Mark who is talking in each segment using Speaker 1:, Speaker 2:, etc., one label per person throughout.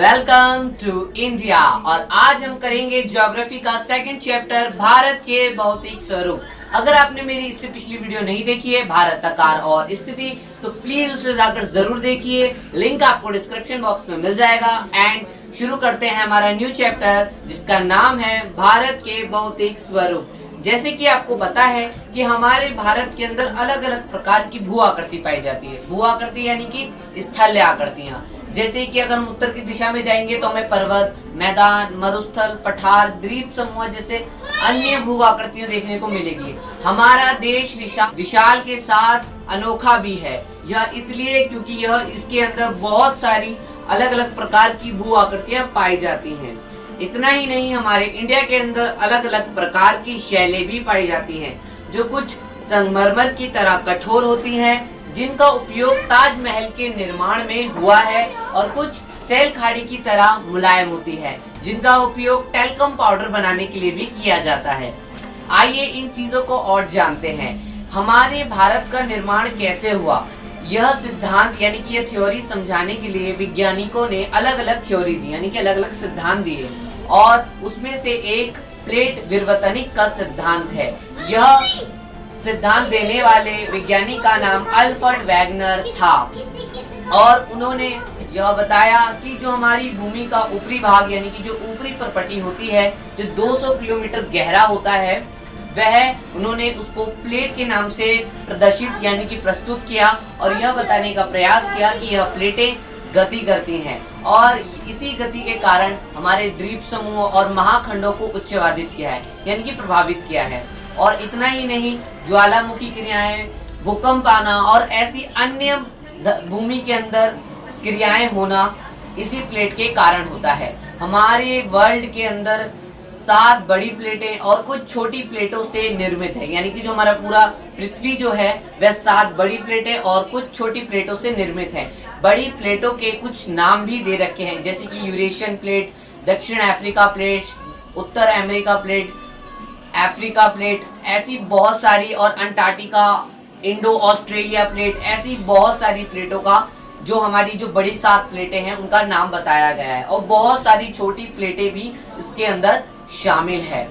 Speaker 1: Welcome to India. और आज हम करेंगे ज्योग्राफी का सेकंड चैप्टर भारत के भौतिक स्वरूप। अगर आपने मेरी इससे पिछली वीडियो नहीं देखी है भारत आकार और स्थिति, तो प्लीज उसे जाकर जरूर देखिए। लिंक आपको डिस्क्रिप्शन बॉक्स में मिल जाएगा। एंड शुरू करते हैं हमारा न्यू चैप्टर जिसका नाम है भारत के भौतिक स्वरूप। जैसे कि आपको पता है कि हमारे भारत के अंदर अलग अलग प्रकार की भू आकृति पाई जाती है। भू आकृति यानी कि स्थल्य आकृतियां। जैसे कि अगर हम उत्तर की दिशा में जाएंगे तो हमें पर्वत, मैदान, मरुस्थल, पठार, द्वीप समूह जैसे अन्य भू आकृतियां देखने को मिलेगी। हमारा देश विशाल के साथ अनोखा भी है। यह इसलिए क्योंकि यह इसके अंदर बहुत सारी अलग अलग प्रकार की भू आकृतियां पाई जाती हैं। इतना ही नहीं, हमारे इंडिया के अंदर अलग अलग प्रकार की शैलें भी पाई जाती हैं, जो कुछ संगमरमर की तरह कठोर होती हैं, जिनका उपयोग ताजमहल के निर्माण में हुआ है, और कुछ सैल खाड़ी की तरह मुलायम होती है, जिनका उपयोग टेल्कम पाउडर बनाने के लिए भी किया जाता है। आइए इन चीजों को और जानते हैं। हमारे भारत का निर्माण कैसे हुआ, यह सिद्धांत यानी कि यह थ्योरी समझाने के लिए वैज्ञानिकों ने अलग अलग थ्योरी दी, यानी कि अलग अलग सिद्धांत दिए, और उसमें से एक प्लेट विवर्तनिक का सिद्धांत है। यह सिद्धांत देने वाले वैज्ञानिक का नाम अल्फ्रेड वेगनर था, और उन्होंने यह बताया कि जो हमारी भूमि का ऊपरी भाग यानी कि जो ऊपरी परपटी होती है, जो 200 किलोमीटर गहरा होता है, वह उन्होंने उसको प्लेट के नाम से प्रदर्शित यानी कि प्रस्तुत किया, और यह बताने का प्रयास किया कि यह प्लेटें गति करती हैं, और इसी गति के कारण हमारे द्वीप समूह और महाखंडों को उच्चवादित किया है, यानी कि प्रभावित किया है। और इतना ही नहीं, ज्वालामुखी क्रियाएं, भूकंप आना और ऐसी अन्य भूमि के अंदर क्रियाएं होना इसी प्लेट के कारण होता है। हमारे वर्ल्ड के अंदर 7 बड़ी प्लेटें और कुछ छोटी प्लेटों से निर्मित है, यानी कि जो हमारा पूरा पृथ्वी जो है वह 7 बड़ी प्लेटें और कुछ छोटी प्लेटों से निर्मित है। बड़ी प्लेटों के कुछ नाम भी दे रखे हैं, जैसे कि यूरेशियन प्लेट, दक्षिण अफ्रीका प्लेट, उत्तर अमेरिका प्लेट, अफ्रीका प्लेट, ऐसी बहुत सारी, और अंटार्कटिका, इंडो ऑस्ट्रेलिया प्लेट, ऐसी बहुत सारी प्लेटों का जो हमारी जो बड़ी 7 प्लेटें हैं उनका नाम बताया गया है, और बहुत सारी छोटी प्लेटें भी इसके अंदर शामिल है।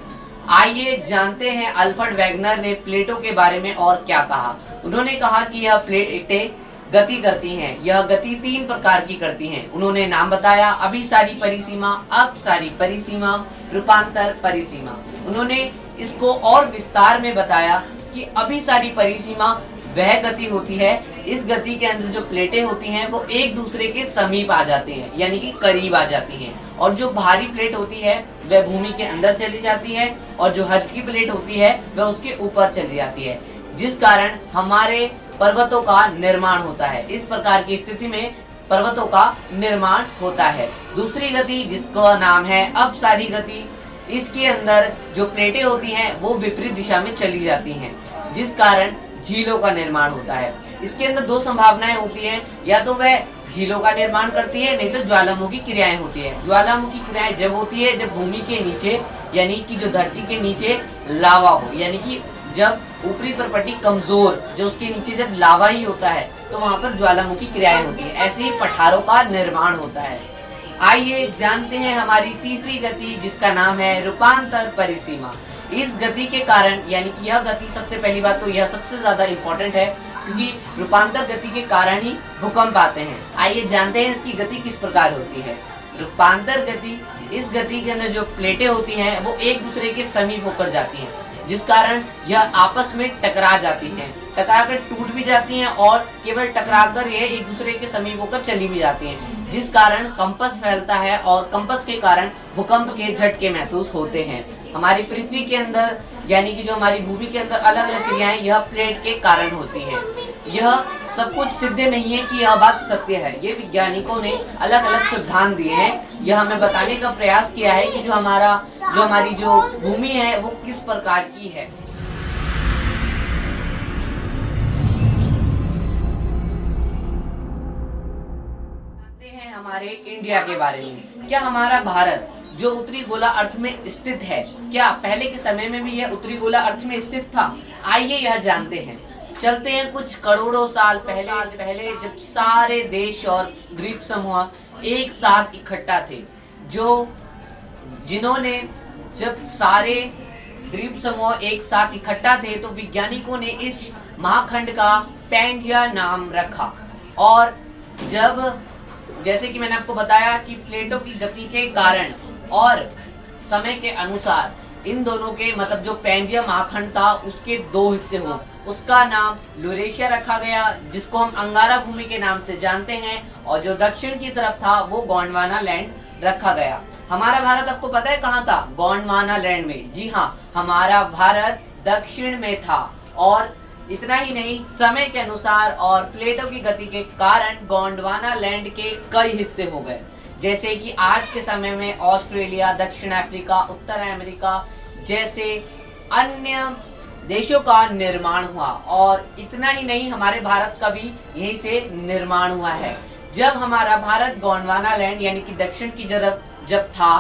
Speaker 1: आइए जानते हैं अल्फ्रेड वेगनर ने प्लेटों के बारे में और क्या कहा। उन्होंने कहा कि यह प्लेटें गति करती हैं। यह गति 3 प्रकार की करती हैं। उन्होंने नाम बताया अभिसारी परिसीमा, अपसारी परिसीमा, रूपांतर परिसीमा। उन्होंने इसको और विस्तार में बताया कि अभिसारी परिसीमा वह गति होती है, इस गति के अंदर जो प्लेटें होती हैं वो एक दूसरे के समीप आ जाते हैं, यानी कि करीब आ जाती हैं, और जो भारी प्लेट होती है वह भूमि के अंदर चली जाती है, और जो हल्की प्लेट होती है वह उसके ऊपर चली जाती है, जिस कारण हमारे पर्वतों का निर्माण होता है। इस प्रकार की स्थिति में पर्वतों का निर्माण होता है। दूसरी गति जिसका नाम है अपसारी गति, इसके अंदर जो प्लेटें होती हैं वो विपरीत दिशा में चली जाती हैं, जिस कारण झीलों का निर्माण होता है। इसके अंदर 2 संभावनाएं होती हैं, या तो वह झीलों का निर्माण करती है, नहीं तो ज्वालामुखी क्रियाएं होती है। ज्वालामुखी क्रियाएं जब होती है जब भूमि के नीचे यानी कि जो धरती के नीचे लावा हो, यानी कि जब ऊपरी परपटी कमजोर, जो उसके नीचे जब लावा ही होता है तो वहां पर ज्वालामुखी क्रियाएं होती है। ऐसे ही पठारों का निर्माण होता है। आइए जानते हैं हमारी तीसरी गति जिसका नाम है रूपांतर परिसीमा। इस गति के कारण, यानी कि यह गति, सबसे पहली बात तो यह सबसे ज्यादा इम्पोर्टेंट है क्योंकि रूपांतर गति के कारण ही भूकंप आते हैं। आइए जानते हैं इसकी गति किस प्रकार होती है। रूपांतर गति, इस गति के अंदर जो प्लेटें होती हैं वो एक दूसरे के समीप होकर जाती हैं, जिस कारण यह आपस में टकरा जाती हैं, टकराकर टूट भी जाती हैं, और केवल टकराकर यह एक दूसरे के समीप होकर चली भी जाती हैं, जिस कारण कंपस फैलता है, और कंपस के कारण भूकंप के झटके महसूस होते हैं। हमारी पृथ्वी के अंदर यानी कि जो हमारी भूमि के अंदर अलग अलग क्रियाएं यह प्लेट के कारण होती हैं। यह सब कुछ सिद्ध नहीं है कि यह बात सत्य है, ये वैज्ञानिकों ने अलग अलग सिद्धांत दिए हैं। यह हमें बताने का प्रयास किया है कि जो हमारी जो भूमि है वो किस प्रकार की है। जानते हैं हमारे इंडिया के बारे में। क्या हमारा भारत जो उत्तरी गोला अर्थ में स्थित है, क्या पहले के समय में भी यह उत्तरी गोला अर्थ में स्थित था? आइए यह जानते हैं। चलते हैं कुछ करोड़ों साल पहले जब सारे देश और द्वीप समूह एक साथ इकट्ठा थे, जिन्होंने जब सारे द्वीप समूह एक साथ इकट्ठा थे तो वैज्ञानिकों ने इस महाखंड का पैंजिया नाम रखा। और जब जैसे कि मैंने आपको बताया कि प्लेटों की गति के कारण और समय के अनुसार इन दोनों के मतलब जो पैंजिया महाखंड था उसके दो हिस्से हो, उसका नाम यूरेशिया रखा गया जिसको हम अंगारा भूमि के नाम से जानते हैं, और जो दक्षिण की तरफ था वो गोंडवाना लैंड रखा गया। हमारा भारत आपको पता है कहाँ था? गोंडवाना लैंड में। जी हाँ, हमारा भारत दक्षिण में था। और इतना ही नहीं, समय के अनुसार और प्लेटों की गति के कारण गोंडवाना लैंड के कई हिस्से हो गए, जैसे कि आज के समय में ऑस्ट्रेलिया, दक्षिण अफ्रीका, उत्तर अमेरिका जैसे अन्य देशों का निर्माण हुआ। और इतना ही नहीं, हमारे भारत का भी यहीं से निर्माण हुआ है। जब हमारा भारत गोंडवाना लैंड यानी कि दक्षिण की तरफ जब था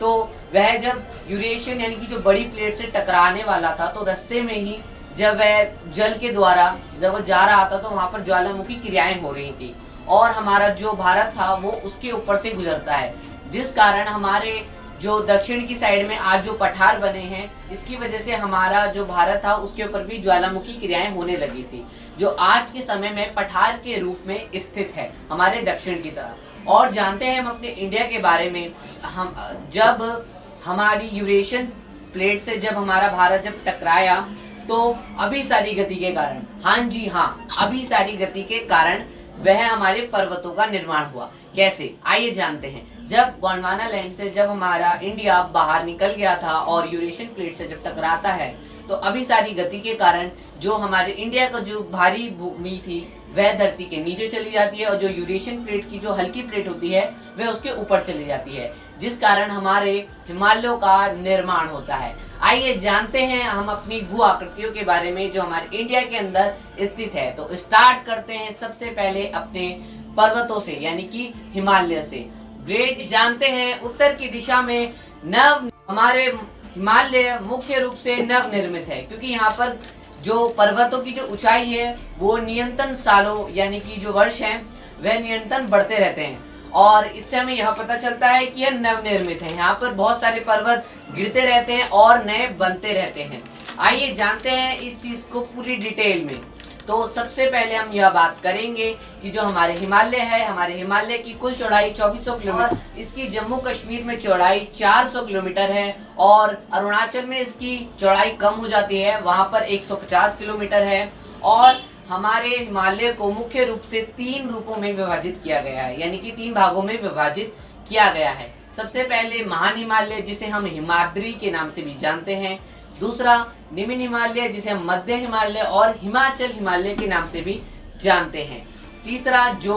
Speaker 1: तो वह जब यूरेशियन यानी कि जो बड़ी प्लेट से टकराने वाला था तो रास्ते में ही जब वह जल के द्वारा जब वो जा रहा था तो वहां पर ज्वालामुखी क्रियाएं हो रही थी और हमारा जो भारत था वो उसके ऊपर से गुजरता है, जिस कारण हमारे जो दक्षिण की साइड में आज जो पठार बने हैं इसकी वजह से हमारा जो भारत था उसके ऊपर भी ज्वालामुखी क्रियाएं होने लगी थी, जो आज के समय में पठार के रूप में स्थित है हमारे दक्षिण की तरफ। और जानते हैं हम अपने इंडिया के बारे में, हम जब हमारी यूरेशियन प्लेट से जब हमारा भारत जब टकराया तो अभिसारी गति के कारण, हाँ जी हाँ, अभिसारी गति के कारण वह हमारे पर्वतों का निर्माण हुआ। कैसे, आइए जानते हैं। जब गोंडवाना लैंड से जब हमारा इंडिया बाहर निकल गया था और यूरेशियन प्लेट से जब टकराता है तो अभिसारी गति के कारण जो हमारे इंडिया का जो भारी भूमि थी वह धरती के नीचे चली जाती है और जो यूरेशियन प्लेट की जो हल्की प्लेट होती है वह उसके ऊपर चली जाती है, जिस कारण हमारे हिमालयों का निर्माण होता है। आइए जानते हैं हम अपनी भू आकृतियों के बारे में जो हमारे इंडिया के अंदर स्थित है। तो स्टार्ट करते हैं सबसे पहले अपने पर्वतों से यानी कि हिमालय से। ग्रेट, जानते हैं उत्तर की दिशा में हमारे हिमालय मुख्य रूप से नव निर्मित है, क्योंकि यहाँ पर जो पर्वतों की जो ऊंचाई है वो निरंतर सालों यानी कि जो वर्ष हैं वह निरंतर बढ़ते रहते हैं, और इससे हमें यह पता चलता है कि यह नवनिर्मित है। यहाँ पर बहुत सारे पर्वत गिरते रहते हैं और नए बनते रहते हैं। आइए जानते हैं इस चीज को पूरी डिटेल में। तो सबसे पहले हम यह बात करेंगे कि जो हमारे हिमालय है, हमारे हिमालय की कुल चौड़ाई 2400 किलोमीटर, इसकी जम्मू कश्मीर में चौड़ाई 400 किलोमीटर है और अरुणाचल में इसकी चौड़ाई कम हो जाती है, वहां पर 150 किलोमीटर है। और हमारे हिमालय को मुख्य रूप से 3 रूपों में विभाजित किया गया है, यानी कि 3 भागों में विभाजित किया गया है। सबसे पहले महान हिमालय जिसे हम हिमाद्री के नाम से भी जानते हैं, दूसरा निम्न हिमालय जिसे हम मध्य हिमालय और हिमाचल हिमालय के नाम से भी जानते हैं, तीसरा जो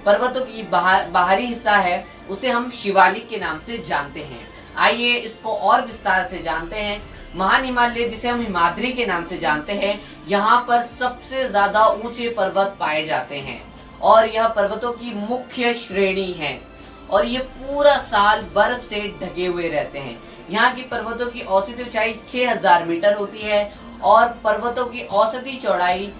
Speaker 1: पर्वतों की बाहरी हिस्सा है उसे हम शिवालिक के नाम से जानते हैं। आइए इसको और विस्तार से जानते हैं। महान हिमालय जिसे हम हिमाद्री के नाम से जानते हैं, यहाँ पर सबसे ज्यादा ऊंचे पर्वत पाए जाते हैं और यह पर्वतों की मुख्य श्रेणी है और ये पूरा साल बर्फ से ढके हुए रहते हैं। यहाँ की पर्वतों की औसत ऊंचाई 6000 मीटर होती है और पर्वतों की औसती चौड़ाई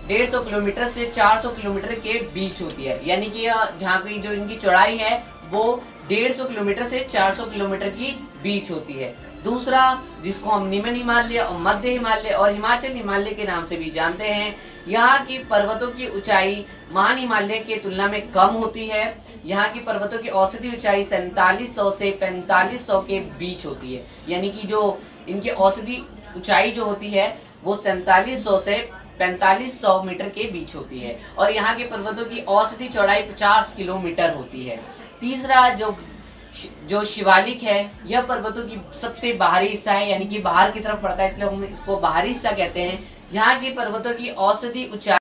Speaker 1: 150 किलोमीटर से 400 किलोमीटर के बीच होती है, यानी कि जहाँ की जो इनकी चौड़ाई है वो 150 किलोमीटर से 400 किलोमीटर की बीच होती है। दूसरा जिसको हम निम्न हिमालय और मध्य हिमालय और हिमाचल हिमालय के नाम से भी जानते हैं, यहाँ की पर्वतों की ऊंचाई महान हिमालय के तुलना में कम होती है। यहाँ की पर्वतों की औसती ऊंचाई 4700 से 4500 के बीच होती है, यानी कि जो इनकी औसती ऊंचाई जो होती है वो 4700 से 4500 मीटर के बीच होती है और यहाँ के पर्वतों की औसती चौड़ाई 50 किलोमीटर होती है। तीसरा जो शिवालिक है, यह पर्वतों की सबसे बाहरी हिस्सा है, यानी कि बाहर की तरफ पड़ता है, इसलिए हम इसको बाहरी हिस्सा कहते हैं। यहाँ की पर्वतों की औसती ऊंचाई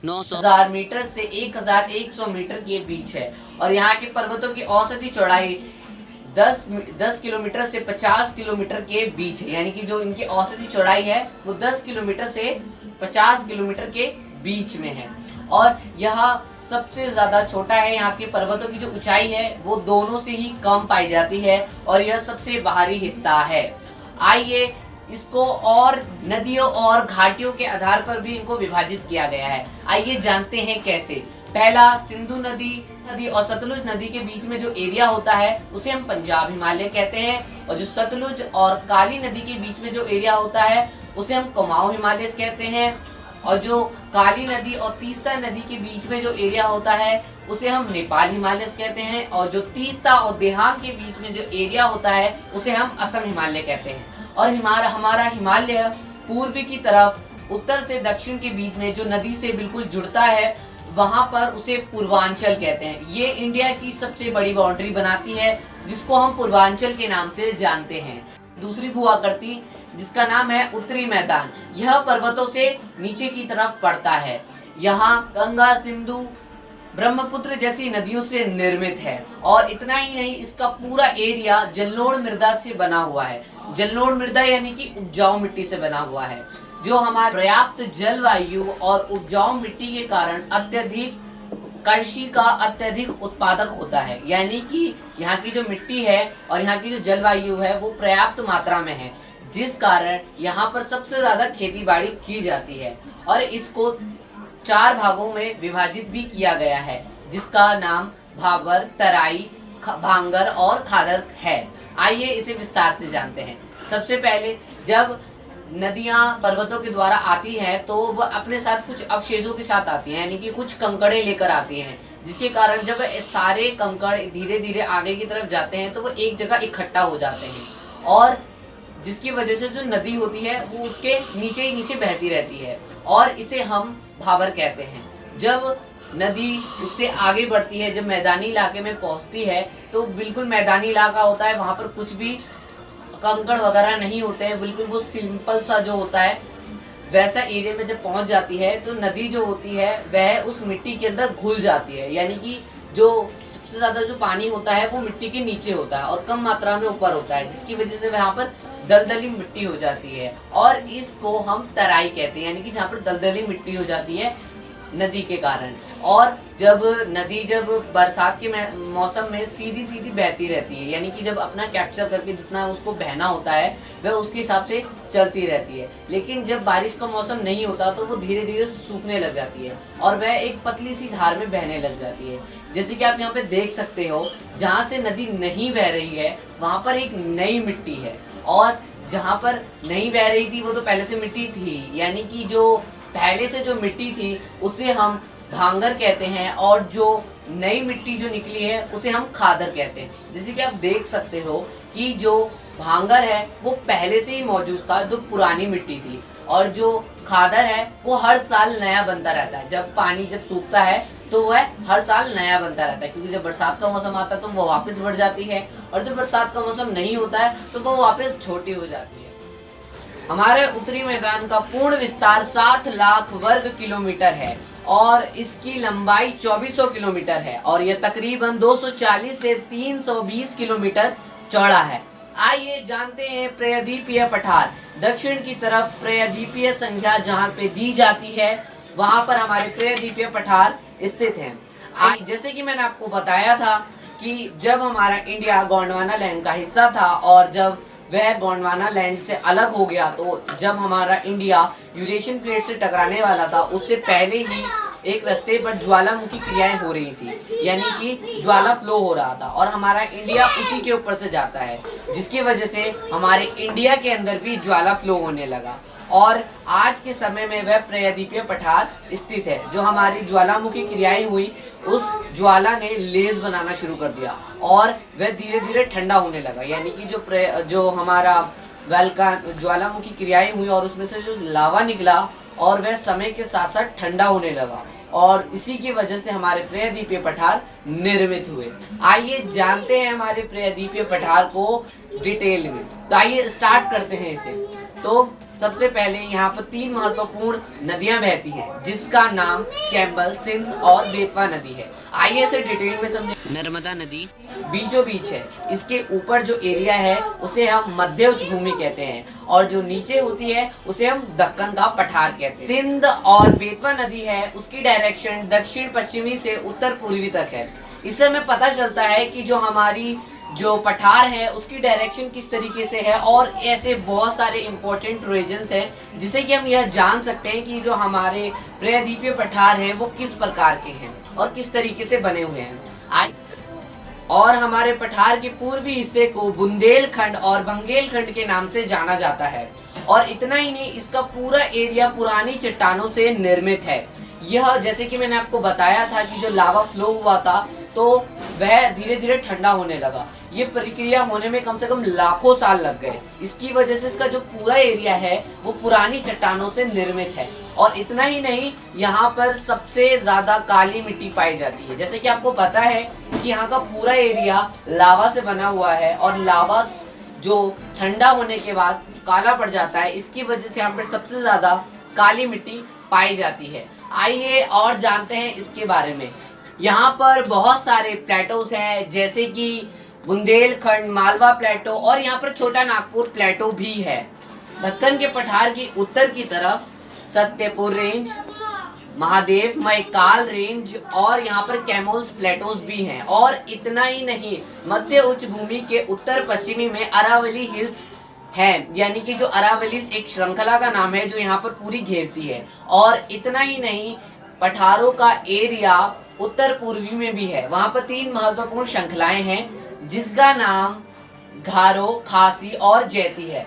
Speaker 1: 9000 मीटर से 1100 मीटर के बीच है और यहाँ की पर्वतों की औसती चौड़ाई 10 किलोमीटर से 50 किलोमीटर के बीच है, यानी कि जो इनकी औसती चौड़ाई है वो 10 किलोमीटर से 50 किलोमीटर के बीच में है और यह सबसे ज्यादा छोटा है। यहाँ के पर्वतों की जो ऊंचाई है वो दोनों से ही कम पाई जाती है और यह सबसे बाहरी हिस्सा है। आइए इसको और नदियों और घाटियों के आधार पर भी इनको विभाजित किया गया है। आइए जानते हैं कैसे। पहला, सिंधु नदी और सतलुज नदी के बीच में जो एरिया होता है उसे हम पंजाब हिमालय कहते हैं, और जो सतलुज और काली नदी के बीच में जो एरिया होता है उसे हम कुमाऊं हिमालय कहते हैं, और जो काली नदी और तीस्ता नदी के बीच में जो एरिया होता है उसे हम नेपाल हिमालय कहते हैं, और जो तीस्ता और देहात के बीच में जो एरिया होता है उसे हम असम हिमालय कहते हैं। और हमारा हिमालय पूर्व की तरफ उत्तर से दक्षिण के बीच में जो नदी से बिल्कुल जुड़ता है वहां पर उसे पूर्वांचल कहते हैं। ये इंडिया की सबसे बड़ी बाउंड्री बनाती है जिसको हम पूर्वांचल के नाम से जानते हैं। दूसरी भू-आकृति जिसका नाम है उत्तरी मैदान, यह पर्वतों से नीचे की तरफ पड़ता है। यहाँ गंगा, सिंधु, ब्रह्मपुत्र जैसी नदियों से निर्मित है। और इतना ही नहीं, इसका पूरा एरिया जलोढ़ मृदा से बना हुआ है। जलोढ़ मृदा यानी कि उपजाऊ मिट्टी से बना हुआ है, जो हमारे पर्याप्त जलवायु और उपजाऊ मिट्टी के कारण अत्यधिक कृषि का अत्यधिक उत्पादक होता है। यानी कि यहाँ की जो मिट्टी है और यहाँ की जो जलवायु है वो पर्याप्त मात्रा में है, जिस कारण यहाँ पर सबसे ज्यादा खेती बाड़ी की जाती है। और इसको 4 भागों में विभाजित भी किया गया है, जिसका नाम भाबर, तराई, भांगर और खादर है। आइए इसे विस्तार से जानते हैं। सबसे पहले, जब नदियां पर्वतों के द्वारा आती हैं तो वह अपने साथ कुछ अवशेषों के साथ आती हैं, यानी कि कुछ कंकड़े लेकर आती हैं, जिसके कारण जब सारे कंकड़ धीरे धीरे आगे की तरफ जाते हैं तो वो एक जगह इकट्ठा हो जाते हैं, और जिसकी वजह से जो नदी होती है वो उसके नीचे ही नीचे बहती रहती है, और इसे हम भाबर कहते हैं। जब नदी उससे आगे बढ़ती है, जब मैदानी इलाके में पहुंचती है तो बिल्कुल मैदानी इलाका होता है, वहां पर कुछ भी कंकड़ वगैरह नहीं होते हैं, बिल्कुल वो सिंपल सा जो होता है वैसा एरिया में जब पहुंच जाती है तो नदी जो होती है वह उस मिट्टी के अंदर घुल जाती है। यानी कि जो सबसे ज्यादा जो पानी होता है वो मिट्टी के नीचे होता है और कम मात्रा में ऊपर होता है, जिसकी वजह से वहाँ पर दलदली मिट्टी हो जाती है, और इसको हम तराई कहते हैं। यानी कि जहाँ पर दलदली मिट्टी हो जाती है नदी के कारण। और जब नदी बरसात के मौसम में सीधी सीधी बहती रहती है, यानी कि जब अपना कैप्चर करके जितना उसको बहना होता है वह उसके हिसाब से चलती रहती है, लेकिन जब बारिश का मौसम नहीं होता तो वो धीरे धीरे सूखने लग जाती है और वह एक पतली सी धार में बहने लग जाती है। जैसे कि आप यहाँ पे देख सकते हो, जहाँ से नदी नहीं बह रही है वहाँ पर एक नई मिट्टी है, और जहाँ पर नहीं बह रही थी वो तो पहले से मिट्टी थी, यानी कि जो पहले से जो मिट्टी थी उसे हम भांगर कहते हैं, और जो नई मिट्टी जो निकली है उसे हम खादर कहते हैं। जैसे कि आप देख सकते हो कि जो भांगर है वो पहले से ही मौजूद था, जो पुरानी मिट्टी थी, और जो खादर है वो हर साल नया बनता रहता है। जब पानी जब सूखता है तो वह हर साल नया बनता रहता है, क्योंकि जब बरसात का मौसम आता है तो वो वापस बढ़ जाती है, और जब बरसात का मौसम नहीं होता है तो वो वापस छोटी हो जाती है। हमारे उत्तरी मैदान का पूर्ण विस्तार 7 लाख वर्ग किलोमीटर है और इसकी लंबाई 2400 किलोमीटर है, और यह तकरीबन 240 से 320 किलोमीटर चौड़ा है। आइए जानते हैं प्रायद्वीपीय पठार। दक्षिण की तरफ प्रायद्वीपीय संख्या जहाँ पे दी जाती है वहां पर हमारे प्रायद्वीपीय पठार स्थित हैं। जैसे कि मैंने आपको बताया था कि जब हमारा इंडिया गोंडवाना लैंड का हिस्सा था और जब वह गोंडवाना लैंड से अलग हो गया, तो जब हमारा इंडिया यूरेशियन प्लेट से टकराने वाला था उससे पहले ही एक रास्ते पर ज्वालामुखी क्रियाएं हो रही थी, यानी कि ज्वाला फ्लो हो रहा था, और हमारा इंडिया उसी के ऊपर से जाता है, जिसकी वजह से हमारे इंडिया के अंदर भी ज्वाला फ्लो होने लगा। और आज के समय में वह प्रायद्वीपीय पठार स्थित है। जो हमारी ज्वालामुखी क्रियाएं हुई उस ज्वाला ने लेज बनाना शुरू कर दिया और वह धीरे धीरे ठंडा होने लगा, यानी कि जो हमारा ज्वालामुखी क्रियाएं हुई और उसमें से जो लावा निकला और वह समय के साथ साथ ठंडा होने लगा, और इसी की वजह से हमारे प्रायद्वीपीय पठार निर्मित हुए। आइए जानते हैं हमारे प्रायद्वीपीय पठार को डिटेल में। तो आइए स्टार्ट करते हैं इसे। तो सबसे पहले यहाँ पर 3 महत्वपूर्ण नदियां बहती हैं, जिसका नाम चैंबल, सिंध और बेतवा नदी है। आइए इसे डिटेल में समझें। नर्मदा नदी बीचों बीच है, इसके ऊपर जो एरिया है उसे हम मध्य उच्च भूमि कहते हैं, और जो नीचे होती है उसे हम दक्कन का पठार कहते हैं। सिंध और बेतवा नदी है, उसकी डायरेक्शन दक्षिण पश्चिमी से उत्तर पूर्वी तक है। इससे हमें पता चलता है कि जो हमारी जो पठार है उसकी डायरेक्शन किस तरीके से है, और ऐसे बहुत सारे इंपॉर्टेंट रीजन्स हैं जिसे कि हम यह जान सकते हैं कि जो हमारे प्रायद्वीपीय पठार हैं वो किस प्रकार के हैं और किस तरीके से बने हुए हैं। और हमारे पठार के पूर्वी हिस्से को बुंदेलखंड और बंगेलखंड के नाम से जाना जाता है। और इतना ही नहीं, इसका पूरा एरिया पुरानी चट्टानों से निर्मित है। यह जैसे कि मैंने आपको बताया था कि जो लावा फ्लो हुआ था तो वह धीरे धीरे ठंडा होने लगा। ये प्रक्रिया होने में कम से कम लाखों साल लग गए। इसकी वजह से इसका जो पूरा एरिया है वो पुरानी चट्टानों से निर्मित है। और इतना ही नहीं, यहाँ पर सबसे ज्यादा काली मिट्टी पाई जाती है। जैसे कि आपको पता है कि यहाँ का पूरा एरिया लावा से बना हुआ है और लावा जो ठंडा होने के बाद काला पड़ जाता है, इसकी वजह से यहाँ पर सबसे ज्यादा काली मिट्टी पाई जाती है। आइए और जानते हैं इसके बारे में। यहाँ पर बहुत सारे प्लेटोज हैं, जैसे कि बुंदेलखंड, मालवा प्लेटो और यहाँ पर छोटा नागपुर प्लेटो भी है। दक्कन के पठार की उत्तर की तरफ सत्यपुर रेंज, महादेव मैकाल रेंज और यहाँ पर कैमोल्स प्लेटोज भी हैं। और इतना ही नहीं, मध्य उच्च भूमि के उत्तर पश्चिमी में अरावली हिल्स है, यानी कि जो अरावली एक श्रृंखला का नाम है जो यहाँ पर पूरी घेरती है। और इतना ही नहीं, पठारों का एरिया उत्तर पूर्वी में भी है। वहां पर 3 महत्वपूर्ण श्रृंखलाएं हैं जिसका नाम घारो, खासी और जैती है।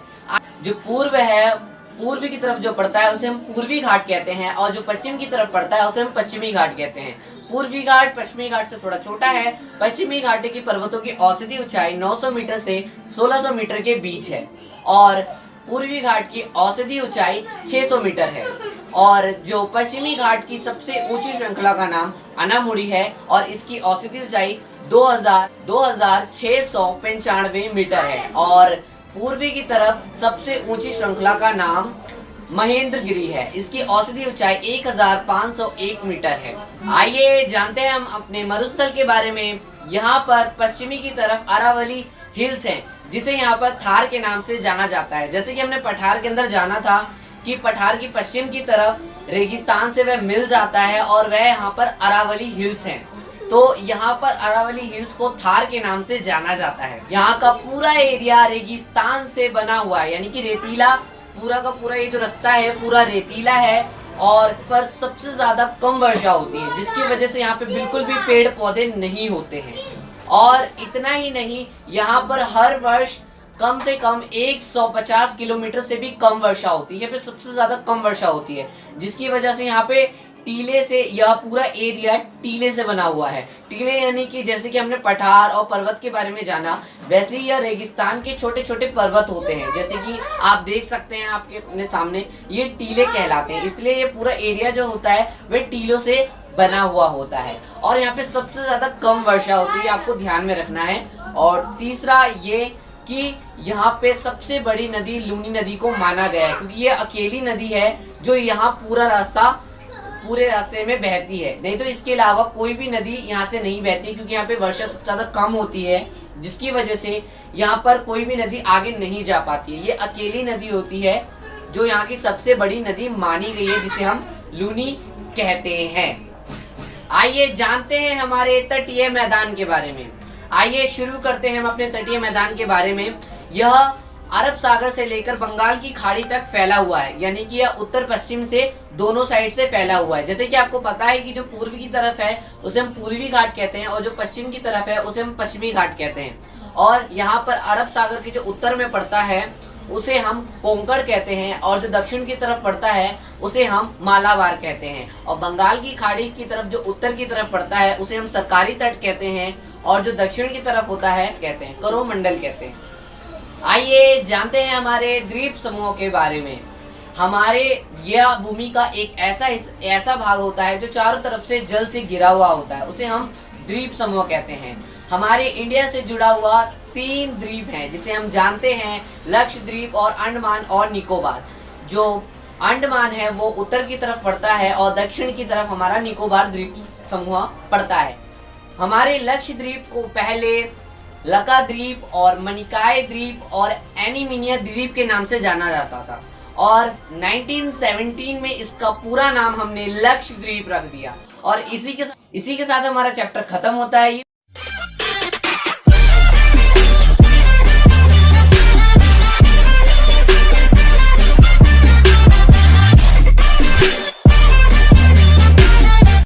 Speaker 1: जो पूर्व है, पूर्वी की तरफ जो पड़ता है उसे हम पूर्वी घाट कहते हैं, और जो पश्चिम की तरफ पड़ता है उसे हम पश्चिमी घाट कहते हैं। पूर्वी घाट पश्चिमी घाट से थोड़ा छोटा है। पश्चिमी घाट की पर्वतों की औसती ऊंचाई 900 मीटर से 1600 मीटर के बीच है और पूर्वी घाट की औसती ऊंचाई 600 मीटर है। और जो पश्चिमी घाट की सबसे ऊंची श्रृंखला का नाम अनामुड़ी है और इसकी औसती ऊंचाई 2695 मीटर है। और पूर्वी की तरफ सबसे ऊंची श्रृंखला का नाम महेंद्रगिरी है, इसकी औसती ऊंचाई 1501 मीटर है। आइए जानते हैं हम अपने मरुस्थल के बारे में। यहाँ पर पश्चिमी की तरफ अरावली हिल्स हैं जिसे यहाँ पर थार के नाम से जाना जाता है। जैसे कि हमने पठार के अंदर जाना था कि पठार की पश्चिम की तरफ रेगिस्तान से वह मिल जाता है और वह यहाँ पर अरावली हिल्स हैं। तो यहाँ पर अरावली हिल्स को थार के नाम से जाना जाता है। यहाँ का पूरा एरिया रेगिस्तान से बना हुआ है, यानी कि रेतीला, पूरा का पूरा ये जो रास्ता है पूरा रेतीला है। और पर सबसे ज्यादा कम वर्षा होती है जिसकी वजह से यहाँ पे बिल्कुल भी पेड़ पौधे नहीं होते हैं। और इतना ही नहीं, यहाँ पर हर वर्ष कम से कम 150 किलोमीटर से भी कम वर्षा होती है। यहाँ पे सबसे ज्यादा कम वर्षा होती है जिसकी वजह से यहाँ पे टीले से, यह पूरा एरिया टीले से बना हुआ है। टीले यानी कि जैसे कि हमने पठार और पर्वत के बारे में जाना, वैसे ही यह रेगिस्तान के छोटे छोटे पर्वत होते हैं। जैसे कि आप देख सकते हैं आपके अपने सामने, ये टीले कहलाते हैं। इसलिए ये पूरा एरिया जो होता है वह टीलों से बना हुआ होता है। और यहाँ पे सबसे ज्यादा कम वर्षा होती है, आपको ध्यान में रखना है। और तीसरा ये कि यहाँ पे सबसे बड़ी नदी लूनी नदी को माना गया है, क्योंकि ये अकेली नदी है जो यहाँ पूरे रास्ते में बहती है। नहीं तो इसके अलावा कोई भी नदी यहाँ से नहीं बहती, क्योंकि यहाँ पे वर्षा सबसे ज्यादा कम होती है जिसकी वजह से यहाँ पर कोई भी नदी आगे नहीं जा पाती है। ये अकेली नदी होती है जो यहाँ की सबसे बड़ी नदी मानी गई है, जिसे हम लूनी कहते हैं। आइए जानते हैं हमारे तटीय मैदान के बारे में। आइए शुरू करते हैं हम अपने तटीय मैदान के बारे में। यह अरब सागर से लेकर बंगाल की खाड़ी तक फैला हुआ है, यानी कि यह उत्तर पश्चिम से दोनों साइड से फैला हुआ है। जैसे कि आपको पता है कि जो पूर्वी की तरफ है उसे हम पूर्वी घाट कहते हैं और जो पश्चिम की तरफ है उसे हम पश्चिमी घाट कहते हैं। और यहाँ पर अरब सागर के जो उत्तर में पड़ता है उसे हम कोंकण कहते हैं और जो दक्षिण की तरफ पड़ता है उसे हम मालाबार कहते हैं। और बंगाल की खाड़ी की तरफ जो उत्तर की तरफ पड़ता है उसे हम सरकारी तट कहते हैं और जो दक्षिण की तरफ होता है कहते हैं करोमंडल कहते हैं। आइए जानते हैं हमारे द्वीप समूह के बारे में। हमारे यह भूमि का एक ऐसा भाग होता है जो चारों तरफ से जल से घिरा हुआ होता है, उसे हम द्वीप समूह कहते हैं। हमारे इंडिया से जुड़ा हुआ 3 द्वीप हैं जिसे हम जानते हैं लक्षद्वीप और अंडमान और निकोबार। जो अंडमान है वो उत्तर की तरफ पड़ता है और दक्षिण की तरफ हमारा निकोबार द्वीप समूह पड़ता है। हमारे लक्षद्वीप को पहले लकाद्वीप और मनिकाय द्वीप और एनीमिनिया द्वीप के नाम से जाना जाता था और 1917 में इसका पूरा नाम हमने लक्षद्वीप रख दिया। और इसी के साथ हमारा चैप्टर खत्म होता है।